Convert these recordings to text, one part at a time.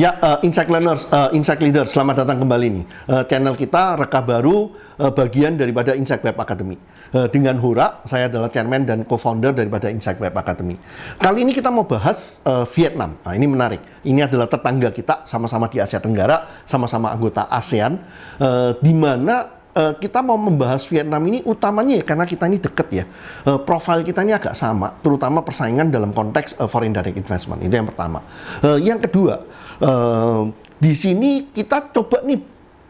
Ya, Insight Learners, Insight Leaders, selamat datang kembali nih. Channel kita Reka Baru, bagian daripada Insight Web Academy. Dengan Hura, saya adalah chairman dan co-founder daripada Insight Web Academy. Kali ini kita mau bahas Vietnam. Nah, ini menarik. Ini adalah tetangga kita, sama-sama di Asia Tenggara, sama-sama anggota ASEAN, di mana kita mau membahas Vietnam ini utamanya ya karena kita ini deket ya. Profil kita ini agak sama, terutama persaingan dalam konteks foreign direct investment. Itu yang pertama. Yang kedua, di sini kita coba nih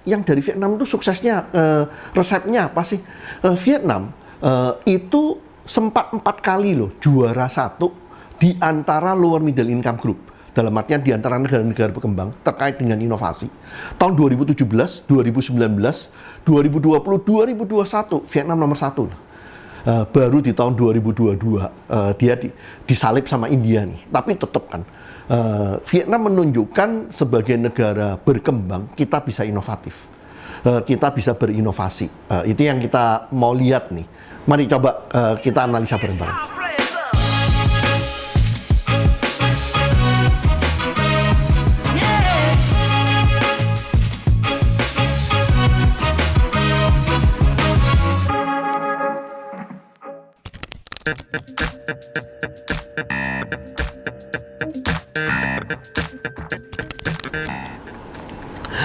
yang dari Vietnam itu suksesnya, resepnya apa sih? Vietnam itu sempat 4 kali loh juara 1 di antara lower middle income group. Dalam artian di antara negara-negara berkembang terkait dengan inovasi. Tahun 2017, 2019, 2020, 2021 Vietnam nomor 1. Baru di tahun 2022 dia disalip sama India nih. Tapi tetap kan Vietnam menunjukkan sebagai negara berkembang kita bisa inovatif. Kita bisa berinovasi. Itu yang kita mau lihat nih. Mari coba kita analisa bareng-bareng.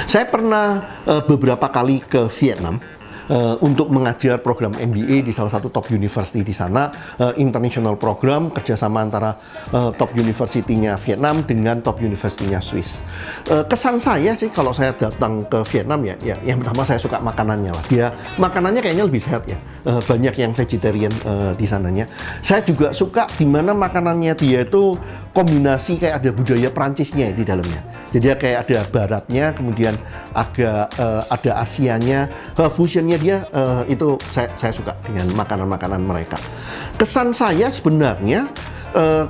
Saya pernah beberapa kali ke Vietnam untuk mengajar program MBA di salah satu top university di sana, international program kerjasama antara top university-nya Vietnam dengan top university-nya Swiss. Kesan saya sih kalau saya datang ke Vietnam ya yang pertama saya suka makanannya lah. Dia makanannya kayaknya lebih sehat ya, banyak yang vegetarian di sananya. Saya juga suka di mana makanannya dia itu kombinasi kayak ada budaya Perancisnya di dalamnya. Jadi kayak ada baratnya, kemudian agak ada Asianya, fusionnya dia itu saya suka dengan makanan-makanan mereka. Kesan saya sebenarnya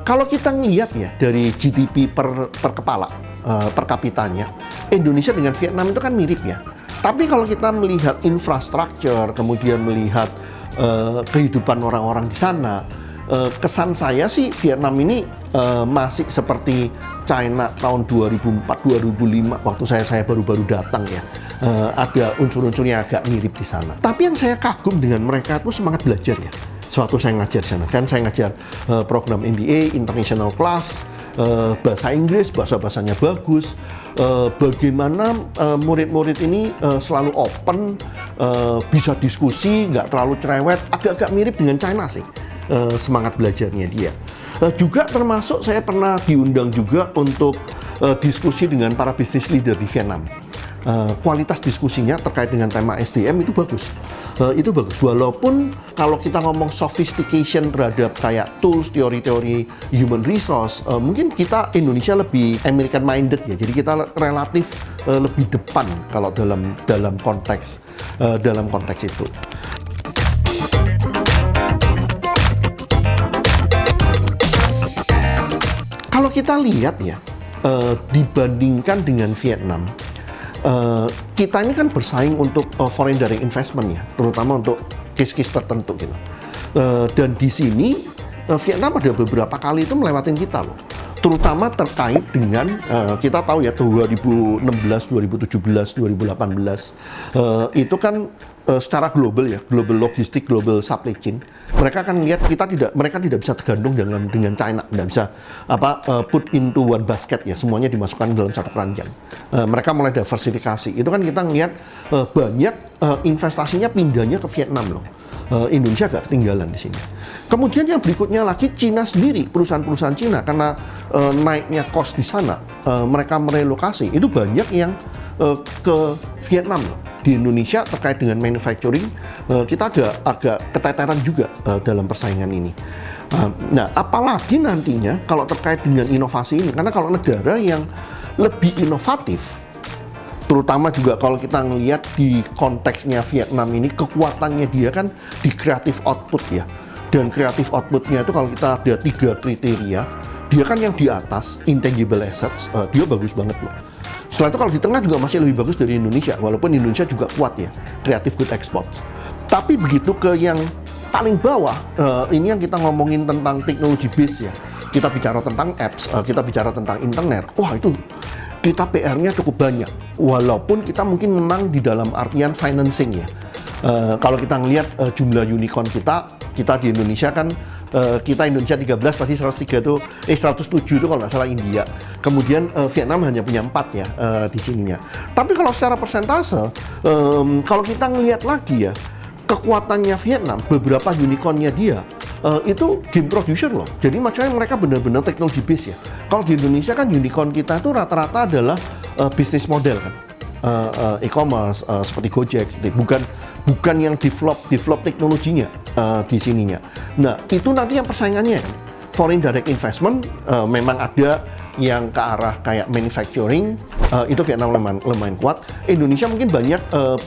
kalau kita ngelihat ya dari GDP per kepala, per kapitanya, Indonesia dengan Vietnam itu kan mirip ya. Tapi kalau kita melihat infrastruktur, kemudian melihat kehidupan orang-orang di sana, kesan saya sih Vietnam ini masih seperti China tahun 2004-2005 waktu saya baru-baru datang ya. Ada unsur-unsurnya agak mirip di sana. Tapi yang saya kagum dengan mereka itu semangat belajar ya. Sewaktu saya ngajar di sana, kan saya ngajar program MBA, international class, bahasa Inggris, bahasa-bahasanya bagus. Bagaimana murid-murid ini selalu open, bisa diskusi, nggak terlalu cerewet, agak-agak mirip dengan China sih. Semangat belajarnya dia. Juga termasuk saya pernah diundang juga untuk diskusi dengan para business leader di Vietnam. Kualitas diskusinya terkait dengan tema SDM itu bagus. Itu bagus. Walaupun kalau kita ngomong sophistication terhadap kayak tools, teori-teori human resource, mungkin kita Indonesia lebih American minded ya. Jadi kita relatif lebih depan kalau dalam konteks itu. Kalau kita lihat ya, dibandingkan dengan Vietnam, kita ini kan bersaing untuk foreign direct investment ya, terutama untuk case-case tertentu gitu. Dan di sini Vietnam ada beberapa kali itu melewatin kita loh, terutama terkait dengan kita tahu ya 2016, 2017, 2018 itu kan secara global ya, global logistik, global supply chain, mereka akan lihat mereka tidak bisa tergantung dengan China, tidak bisa put into one basket ya, semuanya dimasukkan dalam satu keranjang. Mereka mulai diversifikasi. Itu kan kita ngelihat banyak investasinya pindahnya ke Vietnam loh. Indonesia agak ketinggalan di sini. Kemudian yang berikutnya lagi Cina sendiri, perusahaan-perusahaan Cina karena naiknya cost di sana, mereka merelokasi. Itu banyak yang ke Vietnam loh. Di Indonesia terkait dengan manufacturing, kita agak keteteran juga dalam persaingan ini. Nah, apalagi nantinya kalau terkait dengan inovasi ini, karena kalau negara yang lebih inovatif, terutama juga kalau kita ngelihat di konteksnya Vietnam ini, kekuatannya dia kan di creative output ya. Dan creative outputnya itu kalau kita ada 3 kriteria, dia kan yang di atas, intangible assets, dia bagus banget loh. Setelah itu kalau di tengah juga masih lebih bagus dari Indonesia, walaupun Indonesia juga kuat ya, creative good export. Tapi begitu ke yang paling bawah, ini yang kita ngomongin tentang teknologi base ya. Kita bicara tentang apps, kita bicara tentang internet. Wah itu kita PR-nya cukup banyak, walaupun kita mungkin menang di dalam artian financing ya. Kalau kita ngelihat jumlah unicorn kita di Indonesia kan, kita Indonesia 13, pasti 107 itu kalau nggak salah India. Kemudian Vietnam hanya punya 4 ya di sininya. Tapi kalau secara persentase, kalau kita ngelihat lagi ya, kekuatannya Vietnam, beberapa unicornnya dia, itu game producer loh. Jadi makanya mereka benar-benar teknologi base ya. Kalau di Indonesia kan unicorn kita itu rata-rata adalah bisnis model kan, e-commerce seperti Gojek, bukan yang develop teknologinya di sininya. Nah itu nanti yang persaingannya kan. Foreign direct investment memang ada yang ke arah kayak manufacturing, itu Vietnam lumayan kuat. Indonesia mungkin banyak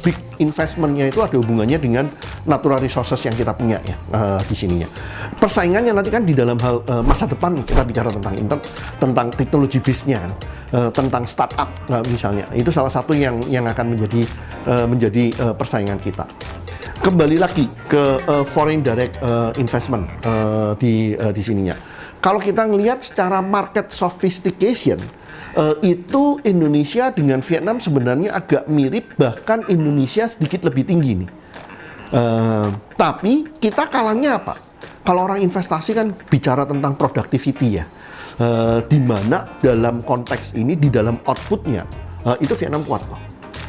big investmentnya itu ada hubungannya dengan natural resources yang kita punya ya di sininya. Persaingannya nanti kan di dalam hal masa depan kita bicara tentang teknologi base-nya kan, tentang startup misalnya. Itu salah satu yang akan menjadi persaingan kita. Kembali lagi ke foreign direct investment di sininya. Kalau kita ngelihat secara market sophistication, itu Indonesia dengan Vietnam sebenarnya agak mirip, bahkan Indonesia sedikit lebih tinggi nih. Tapi kita kalahnya apa? Kalau orang investasi kan bicara tentang productivity ya, di mana dalam konteks ini, di dalam outputnya, itu Vietnam kuat loh.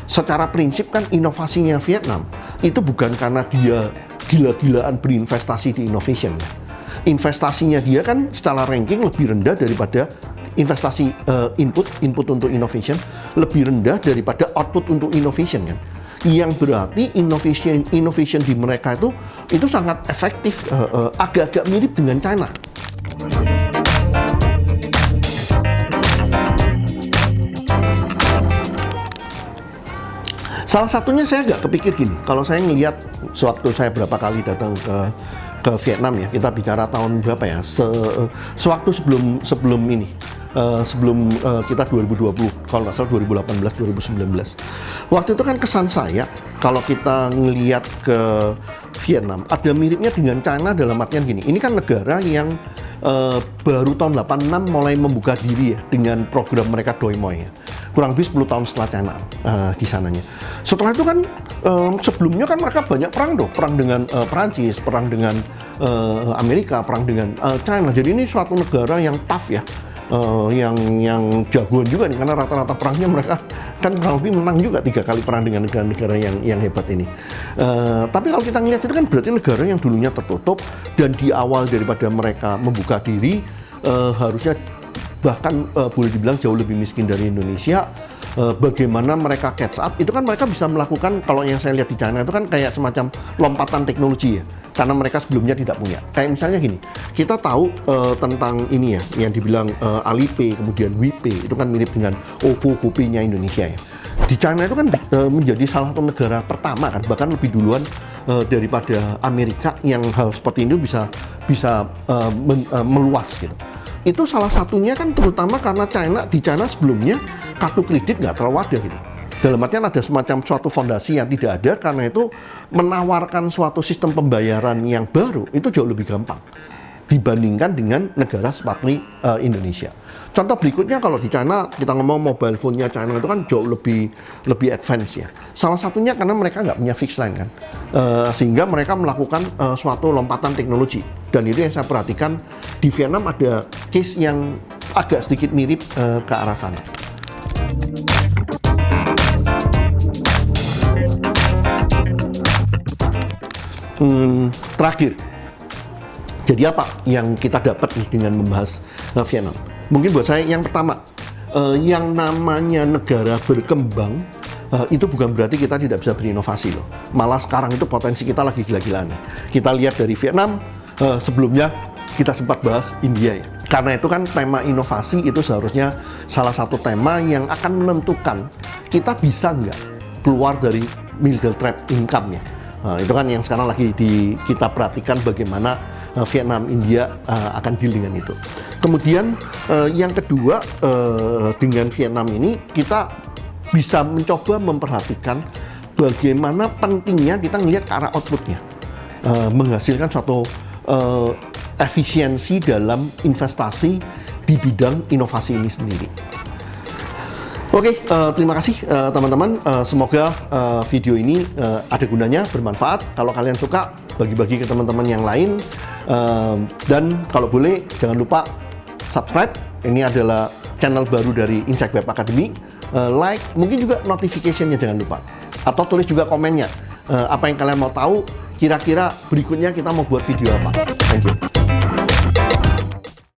Secara prinsip kan inovasinya Vietnam itu bukan karena dia gila-gilaan berinvestasi di innovation. Investasinya dia kan secara ranking lebih rendah daripada investasi input untuk innovation, lebih rendah daripada output untuk innovation kan. Yang berarti innovation di mereka itu sangat efektif, agak-agak mirip dengan China. Salah satunya saya agak kepikir gini, kalau saya ngelihat sewaktu saya berapa kali datang ke Vietnam ya, kita bicara tahun berapa ya, sewaktu sebelum ini, sebelum kita 2020, kalau nggak salah 2018-2019. Waktu itu kan kesan saya, kalau kita ngelihat ke Vietnam, ada miripnya dengan China dalam artian gini, ini kan negara yang baru tahun 86 mulai membuka diri ya dengan program mereka Doi Moi ya. Kurang lebih 10 tahun setelah China di sananya. Setelah itu kan sebelumnya kan mereka banyak perang dengan Perancis, perang dengan Amerika, perang dengan China. Jadi ini suatu negara yang tough ya, yang jagoan juga nih, karena rata-rata perangnya mereka kan kurang lebih menang juga 3 kali perang dengan negara-negara yang hebat ini. Tapi kalau kita ngelihat itu kan berarti negara yang dulunya tertutup, dan di awal daripada mereka membuka diri, harusnya bahkan boleh dibilang jauh lebih miskin dari Indonesia. Bagaimana mereka catch up, itu kan mereka bisa melakukan, kalau yang saya lihat di China itu kan kayak semacam lompatan teknologi ya, karena mereka sebelumnya tidak punya. Kayak misalnya gini, kita tahu tentang ini ya, yang dibilang Alipay, kemudian WePay, itu kan mirip dengan OVO, GoPay-nya Indonesia ya. Di China itu kan menjadi salah satu negara pertama kan, bahkan lebih duluan daripada Amerika, yang hal seperti ini bisa meluas gitu. Itu salah satunya kan terutama karena di China sebelumnya kartu kredit nggak terlalu ada gitu. Dalam artian ada semacam suatu fondasi yang tidak ada, karena itu menawarkan suatu sistem pembayaran yang baru itu jauh lebih gampang dibandingkan dengan negara seperti Indonesia. Contoh berikutnya, kalau di China kita ngomong mobile phone-nya China itu kan jauh lebih advance ya. Salah satunya karena mereka nggak punya fixed line kan, sehingga mereka melakukan suatu lompatan teknologi. Dan itu yang saya perhatikan di Vietnam, ada case yang agak sedikit mirip ke arah sana. Terakhir, jadi apa yang kita dapat nih dengan membahas Vietnam? Mungkin buat saya yang pertama, yang namanya negara berkembang itu bukan berarti kita tidak bisa berinovasi loh. Malah sekarang itu potensi kita lagi gila-gilaan. Kita lihat dari Vietnam, sebelumnya kita sempat bahas India ya. Karena itu kan tema inovasi itu seharusnya salah satu tema yang akan menentukan kita bisa nggak keluar dari middle trap income-nya. Itu kan yang sekarang lagi kita perhatikan, bagaimana Vietnam, India akan deal dengan itu. Kemudian yang kedua, dengan Vietnam ini kita bisa mencoba memperhatikan bagaimana pentingnya kita ngelihat ke arah outputnya, menghasilkan suatu efisiensi dalam investasi di bidang inovasi ini sendiri. Oke, terima kasih teman-teman. Semoga video ini ada gunanya, bermanfaat. Kalau kalian suka, bagi-bagi ke teman-teman yang lain. Dan kalau boleh, jangan lupa subscribe. Ini adalah channel baru dari Insight Web Academy. Like, mungkin juga notification-nya jangan lupa. Atau tulis juga komennya. Apa yang kalian mau tahu, kira-kira berikutnya kita mau buat video apa. Thank you.